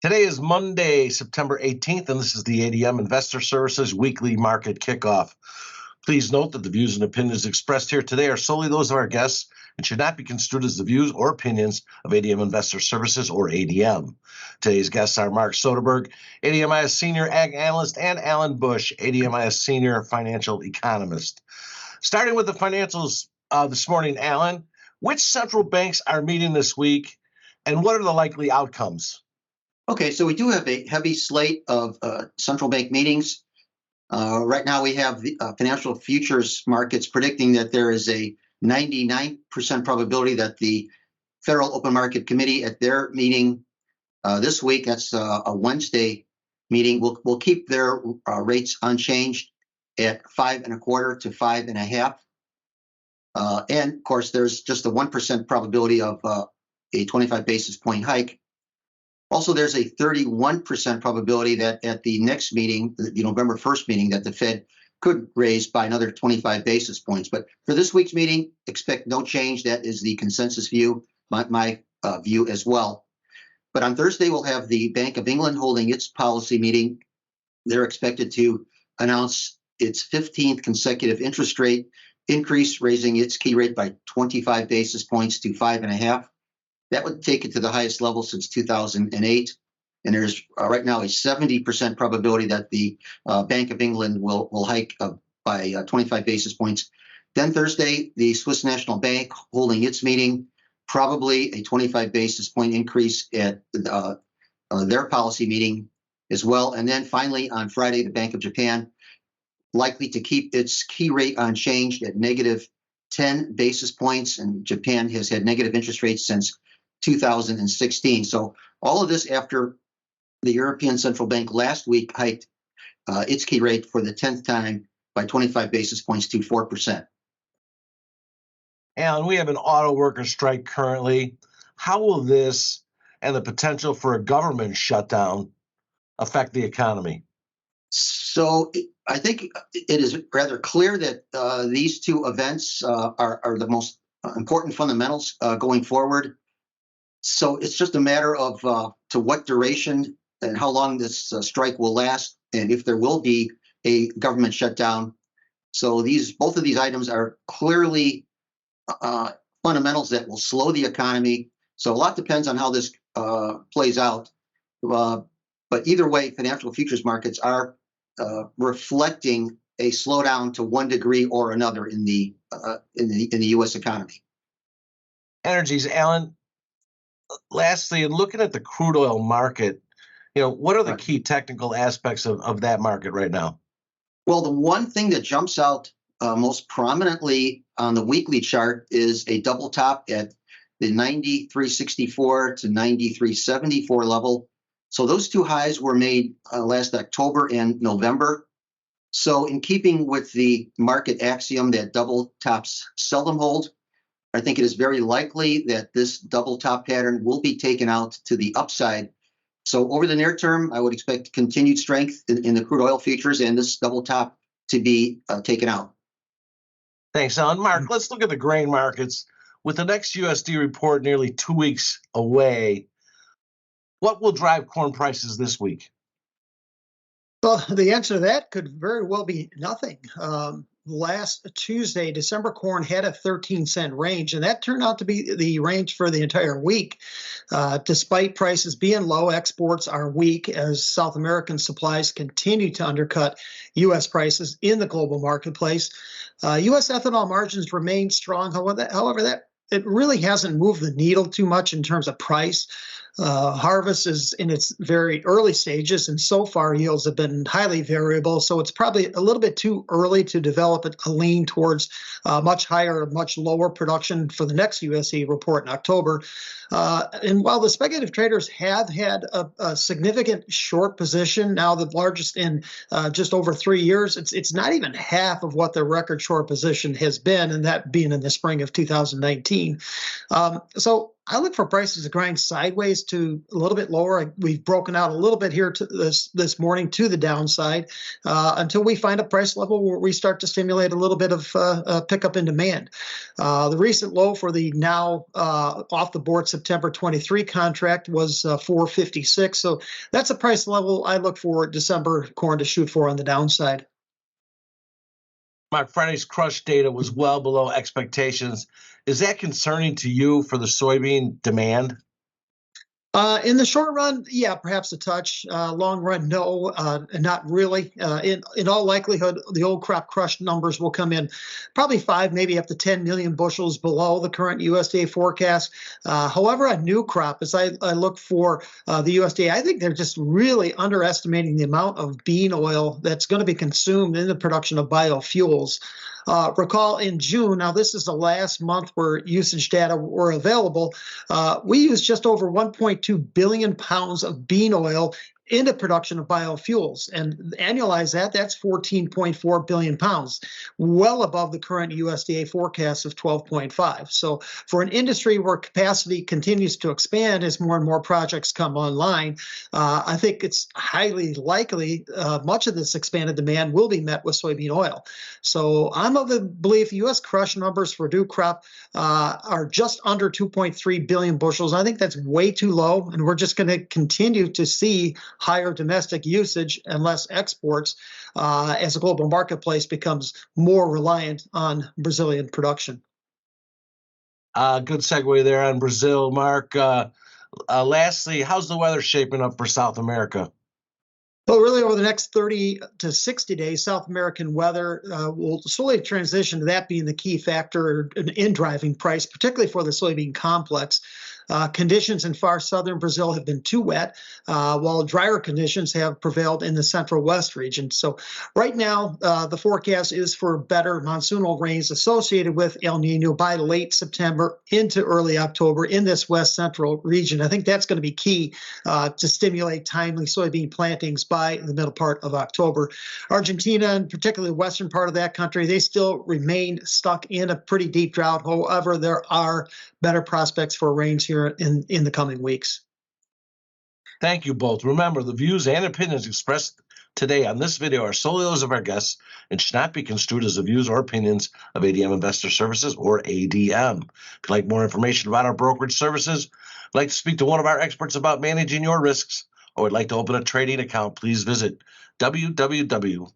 Today is Monday, September 18th, and this is the ADM Investor Services Weekly Market Kickoff. Please note that the views and opinions expressed here today are solely those of our guests and should not be construed as the views or opinions of ADM Investor Services or ADM. Today's guests are Mark Soderberg, ADMIS Senior Ag Analyst, and Alan Bush, ADMIS Senior Financial Economist. Starting with the financials this morning, Alan, which central banks are meeting this week, and what are the likely outcomes? Okay, so we do have a heavy slate of central bank meetings. Right now we have the financial futures markets predicting that there is a 99% probability that the Federal Open Market Committee at their meeting this week, that's a Wednesday meeting, will keep their rates unchanged at 5.25 to 5.5. And of course, there's just a 1% probability of a 25 basis point hike. Also, there's a 31% probability that at the next meeting, the November 1st meeting, that the Fed could raise by another 25 basis points. But for this week's meeting, expect no change. That is the consensus view, my view as well. But on Thursday, we'll have the Bank of England holding its policy meeting. They're expected to announce its 15th consecutive interest rate increase, raising its key rate by 25 basis points to 5.5. That would take it to the highest level since 2008. And there's right now a 70% probability that the Bank of England will hike by 25 basis points. Then Thursday, the Swiss National Bank holding its meeting, probably a 25 basis point increase at their policy meeting as well. And then finally, on Friday, the Bank of Japan likely to keep its key rate unchanged at negative 10 basis points. And Japan has had negative interest rates since 2016. So all of this after the European Central Bank last week hiked its key rate for the 10th time by 25 basis points to 4%. Alan, we have an auto worker strike currently. How will this and the potential for a government shutdown affect the economy? So I think it is rather clear that these two events are the most important fundamentals going forward. So it's just a matter of to what duration and how long this strike will last, and if there will be a government shutdown. So both of these items are clearly fundamentals that will slow the economy. So a lot depends on how this plays out. But either way, financial futures markets are reflecting a slowdown to one degree or another in the U.S. economy. Energies, Alan. Lastly, in looking at the crude oil market, what are the key technical aspects of that market right now? Well, the one thing that jumps out most prominently on the weekly chart is a double top at the 93.64 to 93.74 level. So those two highs were made last October and November. So in keeping with the market axiom that double tops seldom hold, I think it is very likely that this double top pattern will be taken out to the upside. So over the near term, I would expect continued strength in the crude oil futures and this double top to be taken out. Thanks, Alan. Mark, let's look at the grain markets. With the next USD report nearly 2 weeks away, what will drive corn prices this week? Well, the answer to that could very well be nothing. Last Tuesday, December corn had a 13-cent range, and that turned out to be the range for the entire week. Despite prices being low, exports are weak as South American supplies continue to undercut U.S. prices in the global marketplace. U.S. ethanol margins remain strong. However, it really hasn't moved the needle too much in terms of price. Harvest is in its very early stages, and so far yields have been highly variable. So it's probably a little bit too early to develop a lean towards much higher, much lower production for the next USDA report in October. And while the speculative traders have had a significant short position, now the largest in just over 3 years, it's not even half of what their record short position has been, and that being in the spring of 2019. 14. So I look for prices to grind sideways to a little bit lower. We've broken out a little bit here to this morning to the downside until we find a price level where we start to stimulate a little bit of pickup in demand. The recent low for the now off the board September 23 contract was 456. So that's a price level I look for December corn to shoot for on the downside. Mark, Friday's crush data was well below expectations. Is that concerning to you for the soybean demand? In the short run, yeah, perhaps a touch. Long run, no, not really. In all likelihood, the old crop crush numbers will come in probably 5, maybe up to 10 million bushels below the current USDA forecast. However, a new crop, as I look for the USDA, I think they're just really underestimating the amount of bean oil that's going to be consumed in the production of biofuels. Recall in June, now this is the last month where usage data were available, we used just over 1.2 billion pounds of bean oil into production of biofuels. And annualize that, that's 14.4 billion pounds, well above the current USDA forecast of 12.5. So for an industry where capacity continues to expand as more and more projects come online, I think it's highly likely much of this expanded demand will be met with soybean oil. So I'm of the belief U.S. crush numbers for new crop are just under 2.3 billion bushels. I think that's way too low, and we're just going to continue to see higher domestic usage and less exports as the global marketplace becomes more reliant on Brazilian production. Good segue there on Brazil, Mark. Lastly, how's the weather shaping up for South America? Well, really, over the next 30 to 60 days, South American weather will slowly transition to that being the key factor in driving price, particularly for the soybean complex. Conditions in far southern Brazil have been too wet, while drier conditions have prevailed in the central west region. So right now, the forecast is for better monsoonal rains associated with El Nino by late September into early October in this west central region. I think that's going to be key to stimulate timely soybean plantings by the middle part of October. Argentina, and particularly the western part of that country, they still remain stuck in a pretty deep drought. However, there are better prospects for rains here in the coming weeks. Thank you both. Remember, the views and opinions expressed today on this video are solely those of our guests and should not be construed as the views or opinions of ADM Investor Services or ADM. If you'd like more information about our brokerage services, would like to speak to one of our experts about managing your risks, or would like to open a trading account, please visit www.admis.com.